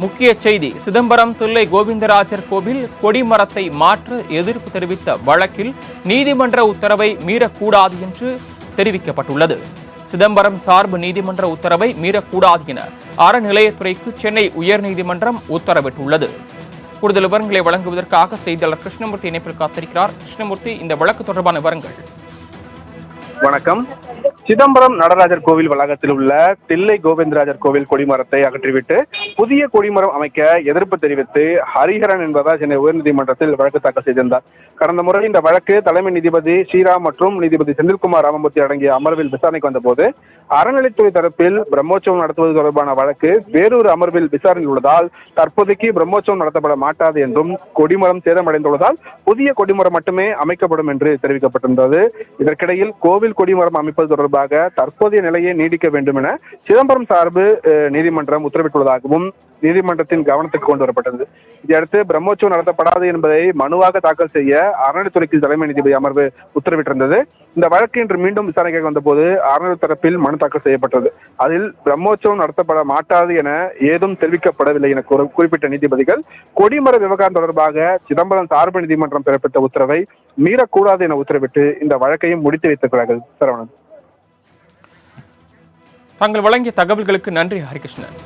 முக்கிய செய்தி: சிதம்பரம் தில்லை கோவிந்தராஜர் கோவில் கொடிமரத்தை மாற்ற எதிர்ப்பு தெரிவித்த வழக்கில் நீதிமன்ற உத்தரவை மீறக்கூடாது என்று தெரிவிக்கப்பட்டுள்ளது. சிதம்பரம் சார்பு நீதிமன்ற உத்தரவை மீறக்கூடாது என அறநிலையத்துறைக்கு சென்னை உயர்நீதிமன்றம் உத்தரவிட்டுள்ளது. கூடுதல் விவரங்களை வழங்குவதற்காக செய்தியாளர் கிருஷ்ணமூர்த்தி இணைப்பில் காத்திருக்கிறார். கிருஷ்ணமூர்த்தி, இந்த வழக்கு தொடர்பான விவரங்கள். வணக்கம். சிதம்பரம் நடராஜர் கோவில் வளாகத்தில் உள்ள தில்லை கோவிந்தராஜர் கோவில் கொடிமரத்தை அகற்றிவிட்டு புதிய கொடிமரம் அமைக்க எதிர்ப்பு தெரிவித்து ஹரிஹரன் என்பவர் சென்னை உயர்நீதிமன்றத்தில் வழக்கு தாக்கல் செய்திருந்தார். கடந்த முறை இந்த வழக்கு தலைமை நீதிபதி ஸ்ரீராம் மற்றும் நீதிபதி செந்தில்குமார் ராமமூர்த்தி அடங்கிய அமர்வில் விசாரணைக்கு வந்தபோது அறநிலைத்துறை தரப்பில் பிரம்மோற்சவம் நடத்துவது தொடர்பான வழக்கு வேறொரு அமர்வில் விசாரணையில் உள்ளதால் தற்போதைக்கு பிரம்மோற்சவம் நடத்தப்பட மாட்டாது என்றும் கொடிமரம் சேதமடைந்துள்ளதால் புதிய கொடிமரம் மட்டுமே அமைக்கப்படும் என்று தெரிவிக்கப்பட்டிருந்தது. இதற்கிடையில் கோவில் கொடிமரம் அமைப்பது தொடர்பாக தற்போதைய நிலையை நீடிக்க வேண்டும் என சிதம்பரம் சார்பு நீதிமன்றம் உத்தரவிட்டுள்ளதாகவும் நீதிமன்றத்தின் கவனத்துக்கு கொண்டு வரப்பட்டது. இதையடுத்து பிரம்மோற்சவம் நடத்தப்படாது என்பதை மனுவாக தாக்கல் செய்ய அறநிலைத்துறைக்கு தலைமை நீதிபதி அமர்வு உத்தரவிட்டிருந்தது. இந்த வழக்கு இன்று மீண்டும் விசாரணைக்கு வந்தபோது அறநிலை தரப்பில் மனு தாக்கல் செய்யப்பட்டது. அதில் பிரம்மோற்சவம் நடத்தப்பட மாட்டாது என ஏதும் தெரிவிக்கப்படவில்லை என குறிப்பிட்ட நீதிபதிகள் கொடிமர விவகாரம் தொடர்பாக சிதம்பரம் சார்பு நீதிமன்றம் பிறப்பித்த உத்தரவை மீறக்கூடாது என உத்தரவிட்டு இந்த வழக்கையும் முடித்து வைத்திருக்கிறார்கள். சரவணன், தாங்கள் வழங்கிய தகவல்களுக்கு நன்றி ஹரிகிருஷ்ணன்.